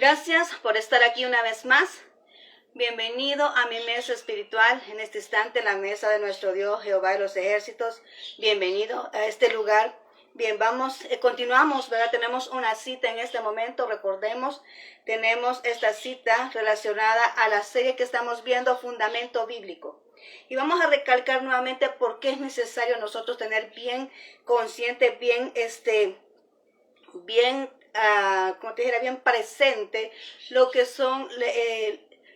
Gracias por estar aquí una vez más. Bienvenido a mi mesa espiritual, en este instante la mesa de nuestro Dios Jehová de los ejércitos. Bienvenido a este lugar. Bien, continuamos, ¿verdad? Tenemos una cita en este momento, recordemos, tenemos esta cita relacionada a la serie que estamos viendo, Fundamento Bíblico. Y vamos a recalcar nuevamente por qué es necesario nosotros tener bien consciente, bien como te dijera, bien presente lo que son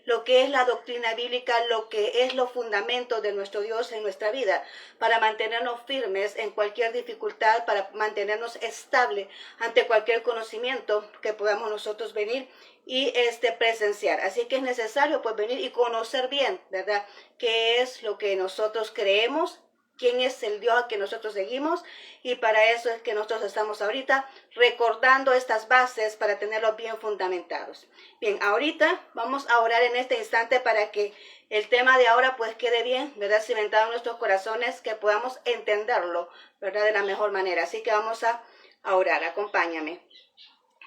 lo que es la doctrina bíblica, lo que es los fundamentos de nuestro Dios en nuestra vida, para mantenernos firmes en cualquier dificultad, para mantenernos estables ante cualquier conocimiento que podamos nosotros venir y presenciar. Así que es necesario pues venir y conocer bien, ¿verdad?, qué es lo que nosotros creemos, quién es el Dios a que nosotros seguimos, y para eso es que nosotros estamos ahorita recordando estas bases para tenerlos bien fundamentados. Bien, ahorita vamos a orar en este instante para que el tema de ahora pues quede bien, ¿verdad?, cimentado en nuestros corazones, que podamos entenderlo, ¿verdad?, de la mejor manera. Así que vamos a orar, acompáñame.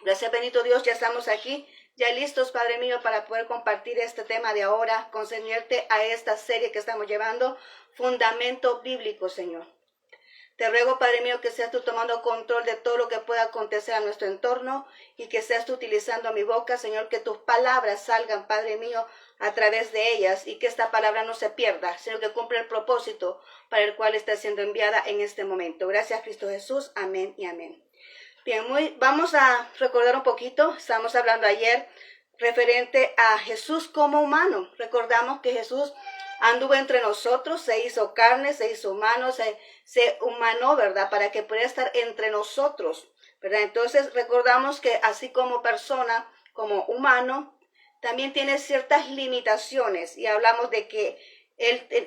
Gracias, bendito Dios, ya estamos aquí, ya listos, Padre mío, para poder compartir este tema de ahora, concerniente a esta serie que estamos llevando, Fundamento Bíblico, Señor. Te ruego, Padre mío, que seas tú tomando control de todo lo que pueda acontecer a nuestro entorno y que seas tú utilizando mi boca, Señor, que tus palabras salgan, Padre mío, a través de ellas, y que esta palabra no se pierda, sino que cumpla el propósito para el cual está siendo enviada en este momento. Gracias, Cristo Jesús. Amén y amén. Bien, vamos a recordar un poquito. Estamos hablando ayer referente a Jesús como humano. Recordamos que Jesús anduvo entre nosotros, se hizo carne, se hizo humano, se humanó, ¿verdad?, para que pudiera estar entre nosotros, ¿verdad? Entonces recordamos que así como persona, como humano, también tiene ciertas limitaciones, y hablamos de que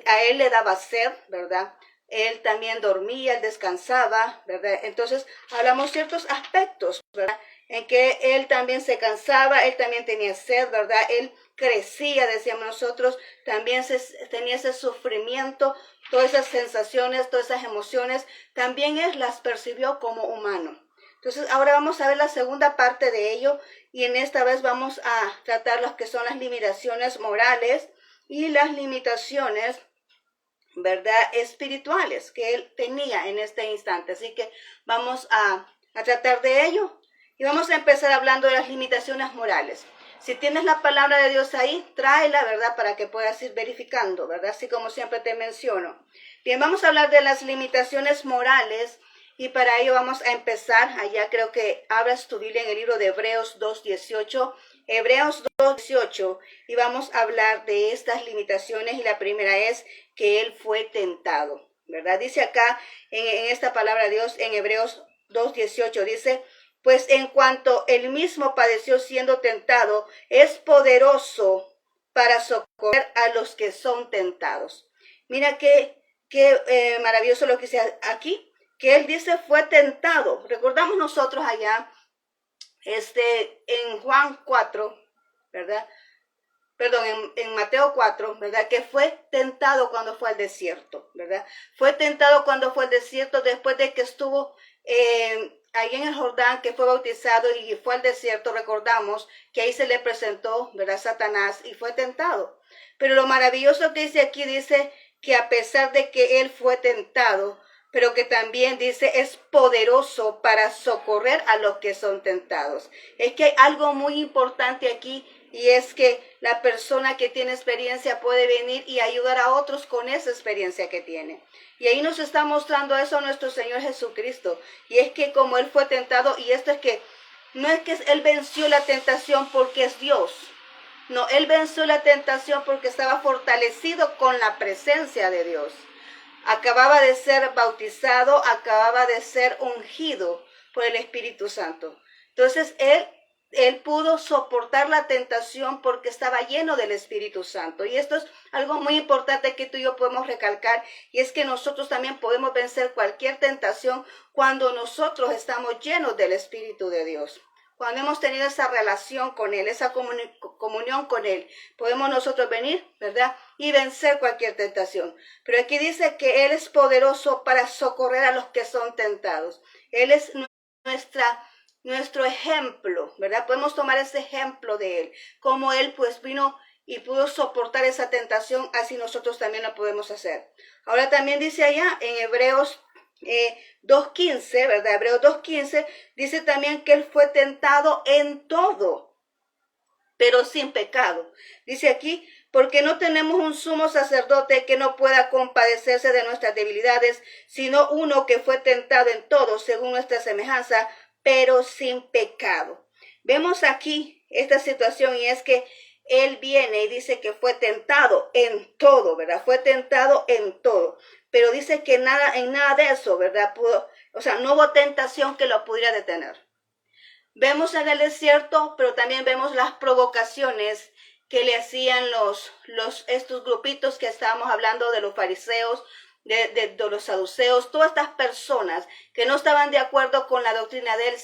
a él le daba sed, ¿verdad? Él también dormía, él descansaba, ¿verdad? Entonces hablamos ciertos aspectos, ¿verdad?, en que él también se cansaba, él también tenía sed, ¿verdad? Él crecía, decíamos nosotros, también tenía ese sufrimiento, todas esas sensaciones, todas esas emociones, también él las percibió como humano. Entonces ahora vamos a ver la segunda parte de ello, y en esta vez vamos a tratar lo que son las limitaciones morales y las limitaciones, ¿verdad?, espirituales que él tenía en este instante. Así que vamos a tratar de ello, y vamos a empezar hablando de las limitaciones morales. Si tienes la palabra de Dios ahí, tráela, ¿verdad?, para que puedas ir verificando, ¿verdad?, así como siempre te menciono. Bien, vamos a hablar de las limitaciones morales, y para ello vamos a empezar. Allá creo que abras tu Biblia en el libro de Hebreos 2:18, Hebreos 2:18, y vamos a hablar de estas limitaciones, y la primera es que él fue tentado, ¿verdad? Dice acá en esta palabra de Dios, en Hebreos 2:18, dice: pues en cuanto él mismo padeció siendo tentado, es poderoso para socorrer a los que son tentados. Mira qué maravilloso lo que dice aquí, que él dice fue tentado. Recordamos nosotros allá en Juan 4, ¿verdad? Perdón, en Mateo 4, ¿verdad?, que fue tentado cuando fue al desierto, ¿verdad? Fue tentado cuando fue al desierto después de que estuvo ahí en el Jordán, que fue bautizado y fue al desierto. Recordamos que ahí se le presentó, ¿verdad?, Satanás, y fue tentado. Pero lo maravilloso que dice aquí, dice que a pesar de que él fue tentado, pero que también dice es poderoso para socorrer a los que son tentados. Es que hay algo muy importante aquí, y es que la persona que tiene experiencia puede venir y ayudar a otros con esa experiencia que tiene. Y ahí nos está mostrando eso nuestro Señor Jesucristo. Y es que como él fue tentado, y esto es que no es que él venció la tentación porque es Dios. No, él venció la tentación porque estaba fortalecido con la presencia de Dios. Acababa de ser bautizado, acababa de ser ungido por el Espíritu Santo. Entonces él pudo soportar la tentación porque estaba lleno del Espíritu Santo. Y esto es algo muy importante que tú y yo podemos recalcar, y es que nosotros también podemos vencer cualquier tentación cuando nosotros estamos llenos del Espíritu de Dios. Cuando hemos tenido esa relación con él, esa comunión con él, podemos nosotros venir, ¿verdad?, y vencer cualquier tentación. Pero aquí dice que él es poderoso para socorrer a los que son tentados. Él es nuestro ejemplo, ¿verdad? Podemos tomar ese ejemplo de él, como él pues vino y pudo soportar esa tentación, así nosotros también lo podemos hacer. Ahora también dice allá en Hebreos 2.15, ¿verdad? Hebreos 2.15 dice también que él fue tentado en todo, pero sin pecado. Dice aquí, porque no tenemos un sumo sacerdote que no pueda compadecerse de nuestras debilidades, sino uno que fue tentado en todo según nuestra semejanza, pero sin pecado. Vemos aquí esta situación y es que él viene y dice que fue tentado en todo, ¿verdad? Fue tentado en todo. Pero dice que en nada de eso, ¿verdad? No hubo tentación que lo pudiera detener. Vemos en el desierto, pero también vemos las provocaciones que le hacían estos grupitos que estábamos hablando de los fariseos, de los saduceos, todas estas personas que no estaban de acuerdo con la doctrina de él,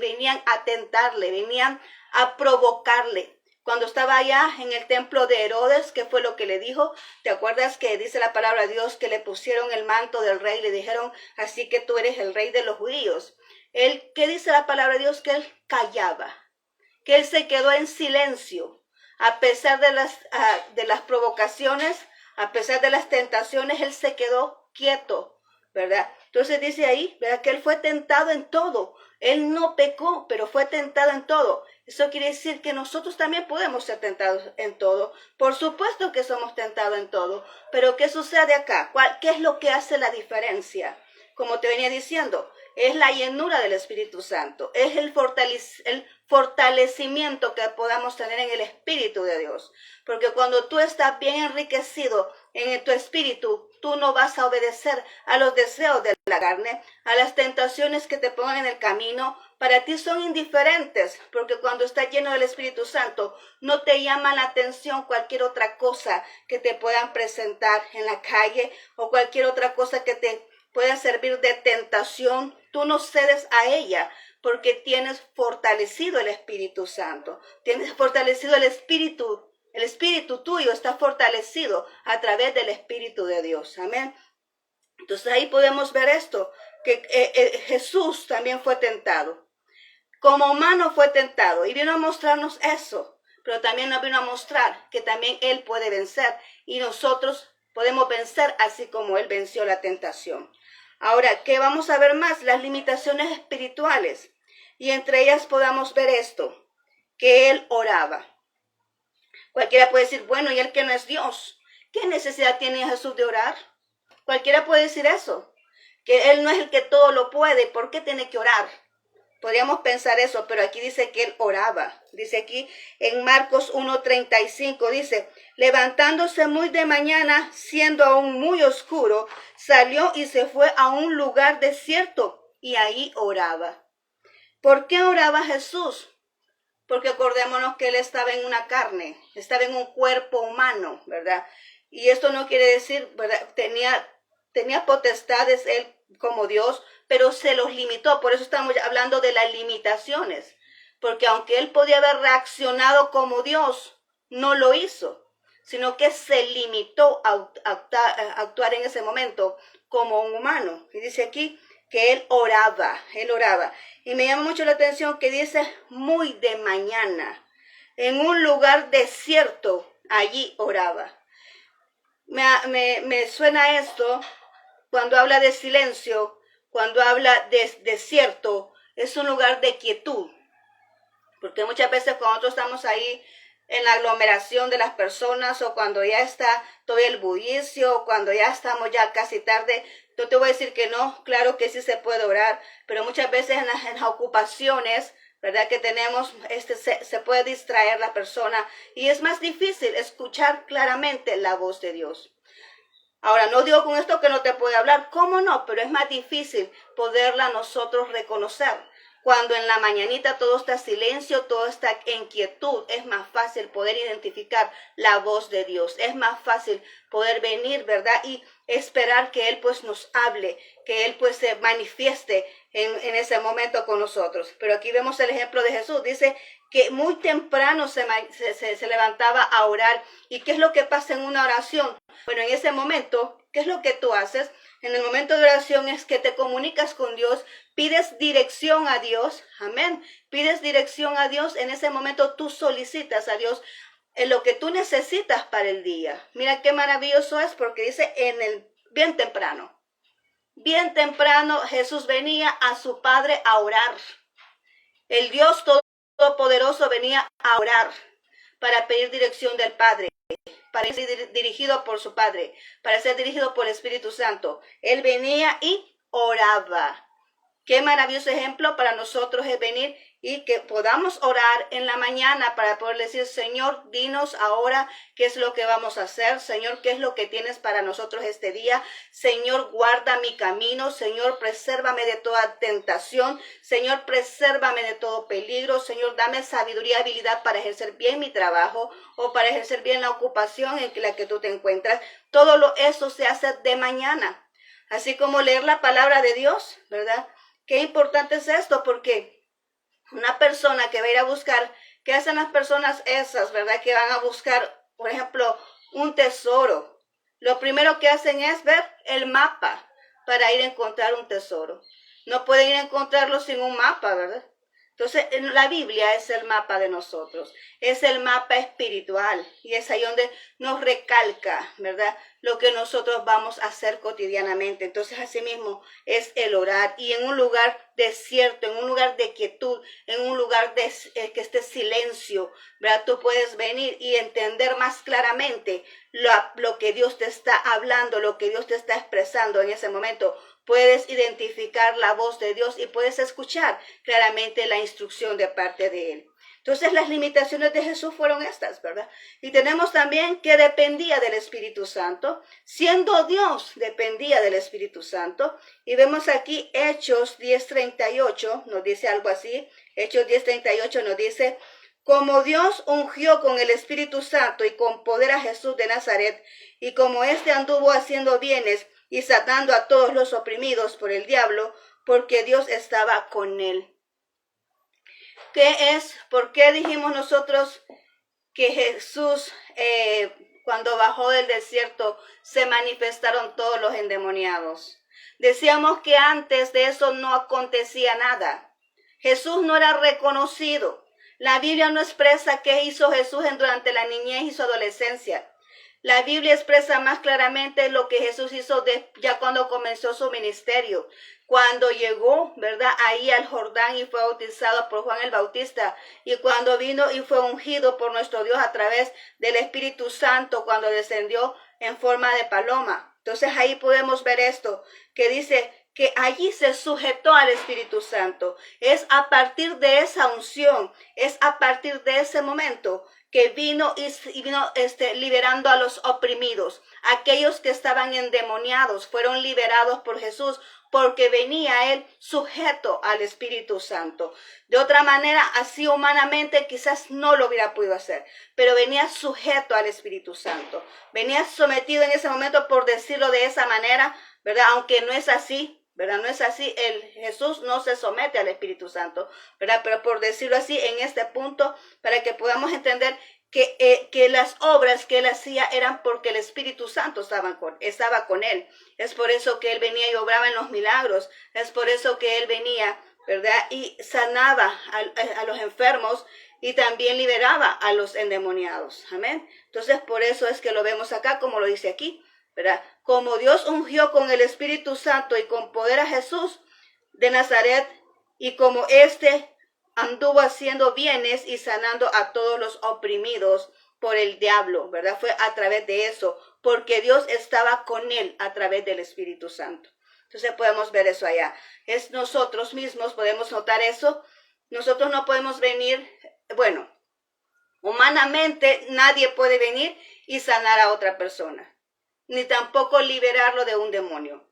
venían a tentarle, venían a provocarle. Cuando estaba allá en el templo de Herodes, ¿qué fue lo que le dijo? ¿Te acuerdas que dice la palabra de Dios que le pusieron el manto del rey y le dijeron, así que tú eres el rey de los judíos? ¿Qué dice la palabra de Dios? Que él callaba, que él se quedó en silencio, a pesar de las provocaciones, a pesar de las tentaciones, él se quedó quieto, ¿verdad? Entonces dice ahí, ¿verdad? Que él fue tentado en todo. Él no pecó, pero fue tentado en todo. Eso quiere decir que nosotros también podemos ser tentados en todo. Por supuesto que somos tentados en todo, pero ¿qué sucede acá? ¿Qué es lo que hace la diferencia? Como te venía diciendo, es la llenura del Espíritu Santo, es el fortalecimiento que podamos tener en el Espíritu de Dios. Porque cuando tú estás bien enriquecido en tu espíritu, tú no vas a obedecer a los deseos de la carne, a las tentaciones que te pongan en el camino. Para ti son indiferentes, porque cuando estás lleno del Espíritu Santo, no te llama la atención cualquier otra cosa que te puedan presentar en la calle o cualquier otra cosa que te pueda servir de tentación. Tú no cedes a ella porque tienes fortalecido el Espíritu Santo, tienes fortalecido el espíritu tuyo está fortalecido a través del Espíritu de Dios. Amén. Entonces ahí podemos ver esto, que Jesús también fue tentado. Como humano fue tentado y vino a mostrarnos eso, pero también nos vino a mostrar que también Él puede vencer y nosotros podemos vencer así como Él venció la tentación. Ahora, ¿qué vamos a ver más? Las limitaciones espirituales. Y entre ellas podamos ver esto, que Él oraba. Cualquiera puede decir, bueno, ¿y Él que no es Dios? ¿Qué necesidad tiene Jesús de orar? Cualquiera puede decir eso, que Él no es el que todo lo puede, ¿por qué tiene que orar? Podríamos pensar eso, pero aquí dice que Él oraba. Dice aquí en Marcos 1:35, dice, levantándose muy de mañana, siendo aún muy oscuro, salió y se fue a un lugar desierto y ahí oraba. ¿Por qué oraba Jesús? Porque acordémonos que Él estaba en una carne, estaba en un cuerpo humano, ¿verdad? Y esto no quiere decir, ¿verdad? Tenía potestades Él como Dios, pero se los limitó. Por eso estamos hablando de las limitaciones. Porque aunque Él podía haber reaccionado como Dios, no lo hizo, sino que se limitó a actuar en ese momento como un humano. Y dice aquí que Él oraba. Y me llama mucho la atención que dice muy de mañana, en un lugar desierto, allí oraba. Me suena esto cuando habla de silencio, cuando habla de desierto, es un lugar de quietud. Porque muchas veces cuando nosotros estamos ahí en la aglomeración de las personas o cuando ya está todo el bullicio, o cuando ya estamos ya casi tarde, yo te voy a decir que no, claro que sí se puede orar, pero muchas veces en las ocupaciones, ¿verdad? Que tenemos, se puede distraer la persona y es más difícil escuchar claramente la voz de Dios. Ahora, no digo con esto que no te puede hablar, ¿cómo no? Pero es más difícil poderla nosotros reconocer. Cuando en la mañanita todo está silencio, todo está en quietud, es más fácil poder identificar la voz de Dios. Es más fácil poder venir, ¿verdad? Y esperar que Él pues nos hable, que Él pues se manifieste en ese momento con nosotros. Pero aquí vemos el ejemplo de Jesús. Dice que muy temprano se levantaba a orar. ¿Y qué es lo que pasa en una oración? Bueno, en ese momento, ¿qué es lo que tú haces? En el momento de oración es que te comunicas con Dios, pides dirección a Dios, amén. Pides dirección a Dios, en ese momento tú solicitas a Dios en lo que tú necesitas para el día. Mira qué maravilloso es porque dice bien temprano. Bien temprano Jesús venía a su Padre a orar. El Dios Todopoderoso venía a orar para pedir dirección del Padre, para ser dirigido por su Padre, para ser dirigido por el Espíritu Santo. Él venía y oraba. Qué maravilloso ejemplo para nosotros es venir y que podamos orar en la mañana para poder decir, Señor, dinos ahora qué es lo que vamos a hacer. Señor, qué es lo que tienes para nosotros este día. Señor, guarda mi camino. Señor, presérvame de toda tentación. Señor, presérvame de todo peligro. Señor, dame sabiduría y habilidad para ejercer bien mi trabajo o para ejercer bien la ocupación en la que tú te encuentras. Todo eso se hace de mañana. Así como leer la palabra de Dios, ¿verdad? Qué importante es esto, porque una persona que va a ir a buscar, ¿qué hacen las personas esas, verdad? Que van a buscar, por ejemplo, un tesoro. Lo primero que hacen es ver el mapa para ir a encontrar un tesoro. No pueden ir a encontrarlo sin un mapa, ¿verdad? Entonces, la Biblia es el mapa de nosotros, es el mapa espiritual y es ahí donde nos recalca, ¿verdad? Lo que nosotros vamos a hacer cotidianamente. Entonces, asimismo, es el orar y en un lugar desierto, en un lugar de quietud, en un lugar que esté silencio, ¿verdad? Tú puedes venir y entender más claramente lo que Dios te está hablando, lo que Dios te está expresando en ese momento. Puedes identificar la voz de Dios y puedes escuchar claramente la instrucción de parte de Él. Entonces las limitaciones de Jesús fueron estas, ¿verdad? Y tenemos también que dependía del Espíritu Santo. Siendo Dios, dependía del Espíritu Santo. Y vemos aquí Hechos 10:38, nos dice algo así. Hechos 10:38 nos dice, como Dios ungió con el Espíritu Santo y con poder a Jesús de Nazaret, y como éste anduvo haciendo bienes y sanando a todos los oprimidos por el diablo, porque Dios estaba con él. ¿Qué es? ¿Por qué dijimos nosotros que Jesús, cuando bajó del desierto, se manifestaron todos los endemoniados? Decíamos que antes de eso no acontecía nada. Jesús no era reconocido. La Biblia no expresa qué hizo Jesús durante la niñez y su adolescencia. La Biblia expresa más claramente lo que Jesús hizo ya cuando comenzó su ministerio. Cuando llegó, ¿verdad? Ahí al Jordán y fue bautizado por Juan el Bautista. Y cuando vino y fue ungido por nuestro Dios a través del Espíritu Santo cuando descendió en forma de paloma. Entonces ahí podemos ver esto, que dice que allí se sujetó al Espíritu Santo. Es a partir de esa unción, es a partir de ese momento que vino liberando a los oprimidos. Aquellos que estaban endemoniados fueron liberados por Jesús porque venía él sujeto al Espíritu Santo. De otra manera, así humanamente quizás no lo hubiera podido hacer, pero venía sujeto al Espíritu Santo. Venía sometido en ese momento, por decirlo de esa manera, ¿verdad? Aunque no es así. ¿Verdad? No es así, Jesús no se somete al Espíritu Santo, ¿verdad? Pero por decirlo así, en este punto, para que podamos entender que las obras que él hacía eran porque el Espíritu Santo estaba con él. Es por eso que él venía y obraba en los milagros. Es por eso que él venía, ¿verdad? Y sanaba a los enfermos y también liberaba a los endemoniados. Amén. Entonces, por eso es que lo vemos acá, como lo dice aquí, ¿verdad? Como Dios ungió con el Espíritu Santo y con poder a Jesús de Nazaret, y como éste anduvo haciendo bienes y sanando a todos los oprimidos por el diablo, ¿verdad? Fue a través de eso, porque Dios estaba con él a través del Espíritu Santo. Entonces podemos ver eso allá. Es nosotros mismos, podemos notar eso. Nosotros no podemos venir, bueno, humanamente nadie puede venir y sanar a otra persona, ni tampoco liberarlo de un demonio.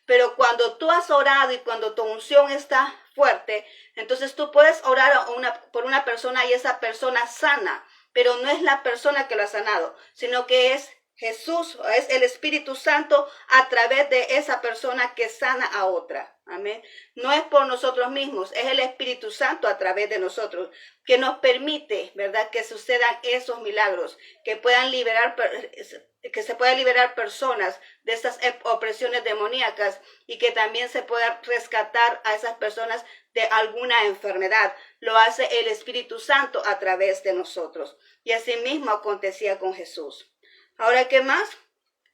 Pero cuando tú has orado y cuando tu unción está fuerte, entonces tú puedes orar por una persona y esa persona sana, pero no es la persona que lo ha sanado, sino que es Jesús, es el Espíritu Santo a través de esa persona que sana a otra. Amén. No es por nosotros mismos, es el Espíritu Santo a través de nosotros que nos permite, ¿verdad?, que sucedan esos milagros, que se puedan liberar personas de esas opresiones demoníacas y que también se pueda rescatar a esas personas de alguna enfermedad. Lo hace el Espíritu Santo a través de nosotros. Y así mismo acontecía con Jesús. Ahora, ¿qué más?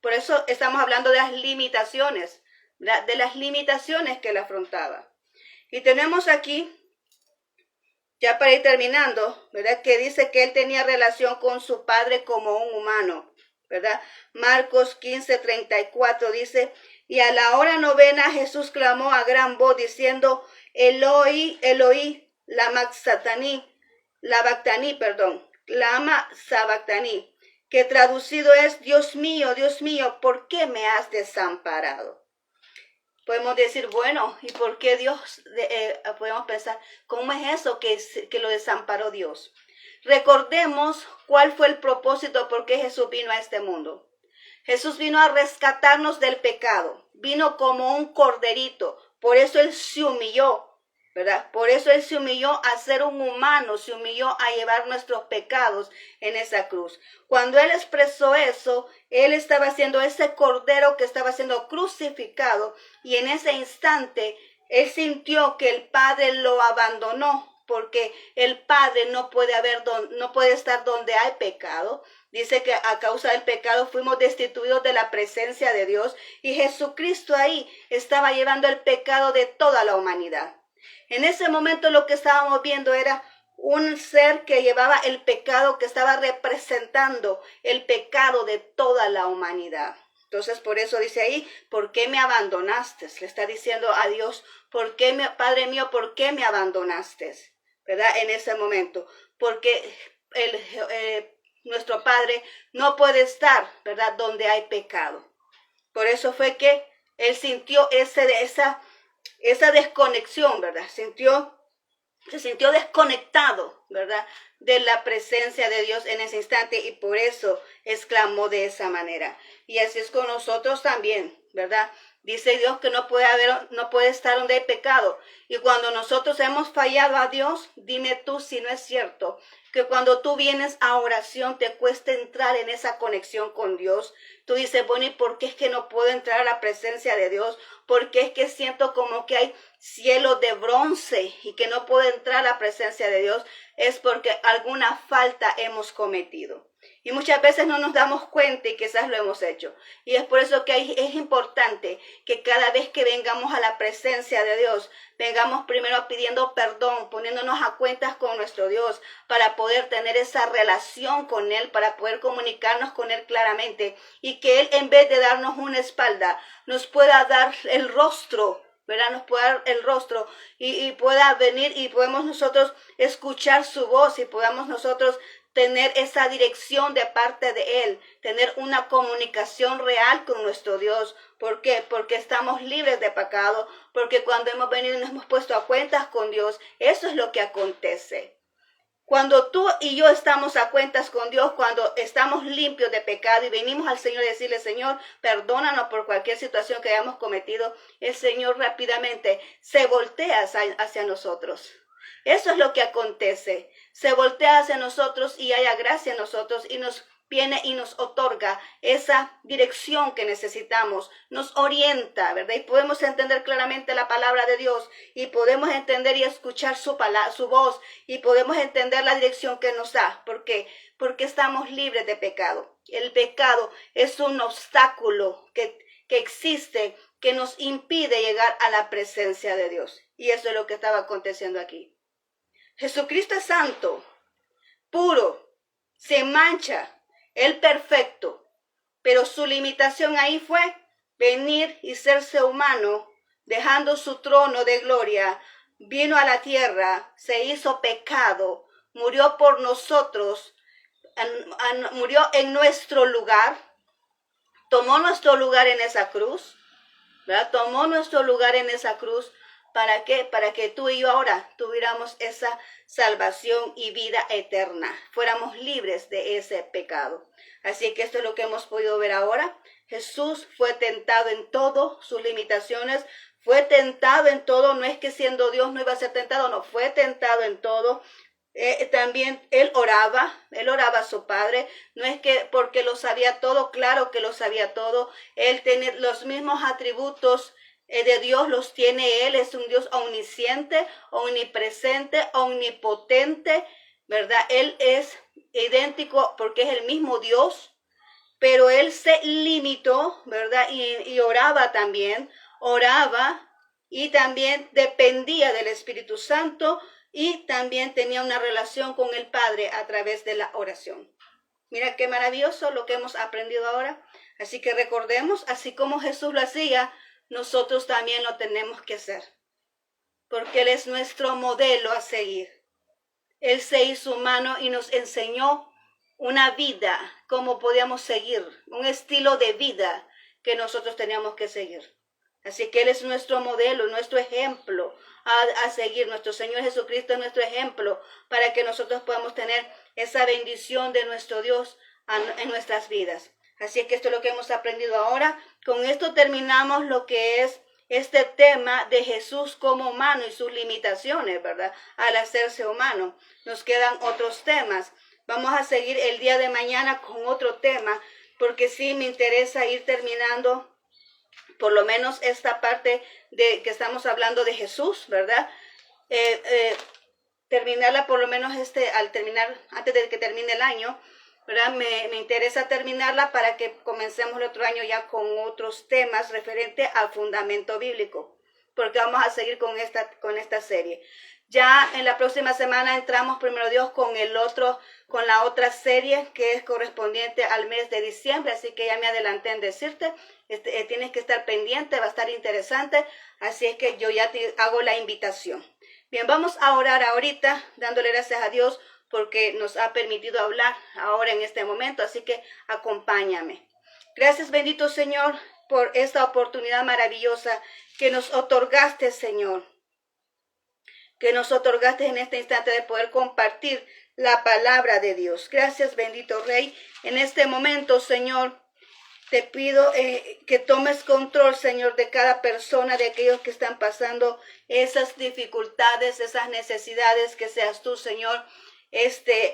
Por eso estamos hablando de las limitaciones, de las limitaciones que él afrontaba. Y tenemos aquí, ya para ir terminando, ¿verdad?, que dice que él tenía relación con su padre como un humano, ¿verdad? Marcos 15:34 dice, y a la hora novena Jesús clamó a gran voz diciendo, Eloi, Eloi, lama sabactani, que traducido es, Dios mío, ¿por qué me has desamparado? Podemos decir, bueno, ¿y por qué Dios? Podemos pensar, ¿cómo es eso que lo desamparó Dios? Recordemos cuál fue el propósito por qué Jesús vino a este mundo. Jesús vino a rescatarnos del pecado, vino como un corderito, por eso Él se humilló, ¿verdad? Por eso Él se humilló a ser un humano, se humilló a llevar nuestros pecados en esa cruz. Cuando Él expresó eso, Él estaba haciendo ese cordero que estaba siendo crucificado y en ese instante Él sintió que el Padre lo abandonó porque el Padre no puede estar donde hay pecado. Dice que a causa del pecado fuimos destituidos de la presencia de Dios y Jesucristo ahí estaba llevando el pecado de toda la humanidad. En ese momento lo que estábamos viendo era un ser que llevaba el pecado, que estaba representando el pecado de toda la humanidad. Entonces, por eso dice ahí, ¿por qué me abandonaste? Le está diciendo a Dios, Padre mío, ¿por qué me abandonaste? ¿Verdad? En ese momento, porque nuestro Padre no puede estar, ¿verdad?, donde hay pecado. Por eso fue que Él sintió esa desconexión, ¿verdad? Se sintió desconectado, ¿verdad?, de la presencia de Dios en ese instante y por eso exclamó de esa manera. Y así es con nosotros también, ¿verdad? Dice Dios que no puede estar donde hay pecado. Y cuando nosotros hemos fallado a Dios, dime tú si no es cierto que cuando tú vienes a oración te cuesta entrar en esa conexión con Dios. Tú dices, bueno, ¿y por qué es que no puedo entrar a la presencia de Dios? ¿Por qué es que siento como que hay cielo de bronce y que no puedo entrar a la presencia de Dios? Es porque alguna falta hemos cometido. Y muchas veces no nos damos cuenta y quizás lo hemos hecho. Y es por eso que es importante que cada vez que vengamos a la presencia de Dios, vengamos primero pidiendo perdón, poniéndonos a cuentas con nuestro Dios para poder tener esa relación con Él, para poder comunicarnos con Él claramente y que Él, en vez de darnos una espalda, nos pueda dar el rostro, ¿verdad? Nos pueda dar el rostro y pueda venir y podemos nosotros escuchar su voz y podamos nosotros tener esa dirección de parte de Él, tener una comunicación real con nuestro Dios. ¿Por qué? Porque estamos libres de pecado, porque cuando hemos venido y nos hemos puesto a cuentas con Dios, eso es lo que acontece. Cuando tú y yo estamos a cuentas con Dios, cuando estamos limpios de pecado y venimos al Señor y decirle, Señor, perdónanos por cualquier situación que hayamos cometido, el Señor rápidamente se voltea hacia nosotros. Eso es lo que acontece. Se voltea hacia nosotros y haya gracia en nosotros y nos viene y nos otorga esa dirección que necesitamos, nos orienta, ¿verdad? Y podemos entender claramente la palabra de Dios y podemos entender y escuchar su voz y podemos entender la dirección que nos da. ¿Por qué? Porque estamos libres de pecado. El pecado es un obstáculo que existe, que nos impide llegar a la presencia de Dios. Y eso es lo que estaba aconteciendo aquí. Jesucristo es santo, puro, sin mancha, Él perfecto, pero su limitación ahí fue venir y serse humano, dejando su trono de gloria, vino a la tierra, se hizo pecado, murió por nosotros, murió en nuestro lugar, tomó nuestro lugar en esa cruz, ¿verdad? Tomó nuestro lugar en esa cruz. ¿Para qué? Para que tú y yo ahora tuviéramos esa salvación y vida eterna. Fuéramos libres de ese pecado. Así que esto es lo que hemos podido ver ahora. Jesús fue tentado en todo, sus limitaciones Fue tentado en todo, no es que siendo Dios no iba a ser tentado, no, fue tentado en todo. También él oraba a su Padre, no es que porque lo sabía todo, claro que lo sabía todo, él tiene los mismos atributos de Dios, los tiene él, es un Dios omnisciente, omnipresente, omnipotente, ¿verdad? Él es idéntico porque es el mismo Dios, pero él se limitó, ¿verdad? Y oraba también, oraba y también dependía del Espíritu Santo y también tenía una relación con el Padre a través de la oración. Mira qué maravilloso lo que hemos aprendido ahora. Así que recordemos, así como Jesús lo hacía, nosotros también lo tenemos que hacer, porque Él es nuestro modelo a seguir. Él se hizo humano y nos enseñó una vida, cómo podíamos seguir, un estilo de vida que nosotros teníamos que seguir. Así que Él es nuestro modelo, nuestro ejemplo a seguir. Nuestro Señor Jesucristo es nuestro ejemplo para que nosotros podamos tener esa bendición de nuestro Dios en nuestras vidas. Así es que esto es lo que hemos aprendido ahora. Con esto terminamos lo que es este tema de Jesús como humano y sus limitaciones, ¿verdad? Al hacerse humano. Nos quedan otros temas. Vamos a seguir el día de mañana con otro tema, porque sí me interesa ir terminando por lo menos esta parte de que estamos hablando de Jesús, ¿verdad? Terminarla por lo menos al terminar, antes de que termine el año, ¿verdad? Me interesa terminarla para que comencemos el otro año ya con otros temas referentes al fundamento bíblico, porque vamos a seguir con esta serie. Ya en la próxima semana entramos, primero Dios, con la otra serie que es correspondiente al mes de diciembre, así que ya me adelanté en decirte, tienes que estar pendiente, va a estar interesante, así es que yo ya te hago la invitación. Bien, vamos a orar ahorita, dándole gracias a Dios porque nos ha permitido hablar ahora en este momento, así que acompáñame. Gracias, bendito Señor, por esta oportunidad maravillosa que nos otorgaste, Señor, que nos otorgaste en este instante de poder compartir la palabra de Dios. Gracias, bendito Rey. En este momento, Señor, te pido que tomes control, Señor, de cada persona, de aquellos que están pasando esas dificultades, esas necesidades, que seas tú, Señor,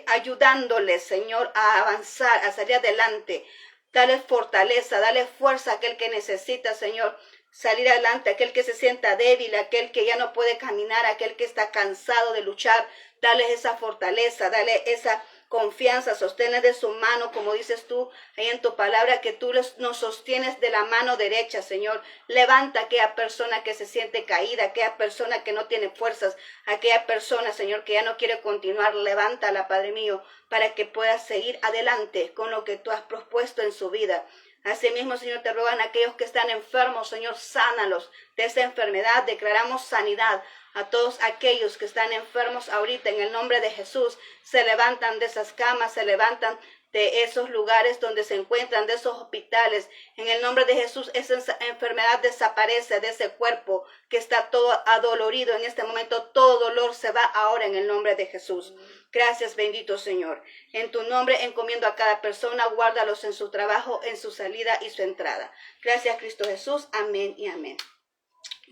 ayudándoles, Señor, a avanzar, a salir adelante. Dale fortaleza, dale fuerza a aquel que necesita, Señor, salir adelante, aquel que se sienta débil, aquel que ya no puede caminar, aquel que está cansado de luchar. Dale esa fortaleza, dale esa confianza, sosténle de su mano, como dices tú ahí en tu palabra, que tú nos sostienes de la mano derecha, Señor. Levanta a aquella persona que se siente caída, aquella persona que no tiene fuerzas, aquella persona, Señor, que ya no quiere continuar. Levántala, Padre mío, para que pueda seguir adelante con lo que tú has propuesto en su vida. Asimismo, Señor, te ruegan aquellos que están enfermos, Señor, sánalos de esa enfermedad. Declaramos sanidad a todos aquellos que están enfermos ahorita en el nombre de Jesús. Se levantan de esas camas, se levantan de esos lugares donde se encuentran, de esos hospitales. En el nombre de Jesús, esa enfermedad desaparece de ese cuerpo que está todo adolorido en este momento. Todo dolor se va ahora en el nombre de Jesús. Gracias, bendito Señor. En tu nombre encomiendo a cada persona, guárdalos en su trabajo, en su salida y su entrada. Gracias, Cristo Jesús. Amén y amén.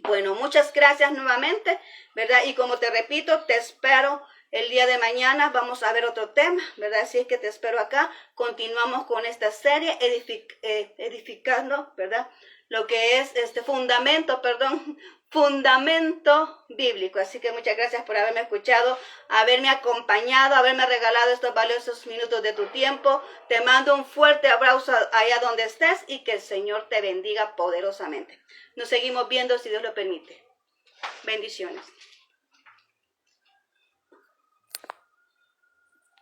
Bueno, muchas gracias nuevamente, ¿verdad? Y como te repito, te espero el día de mañana. Vamos a ver otro tema, ¿verdad? Así es que te espero acá. Continuamos con esta serie, edificando, ¿verdad? Lo que es fundamento bíblico. Así que muchas gracias por haberme escuchado, haberme acompañado, haberme regalado estos valiosos minutos de tu tiempo. Te mando un fuerte abrazo allá donde estés y que el Señor te bendiga poderosamente. Nos seguimos viendo si Dios lo permite. Bendiciones.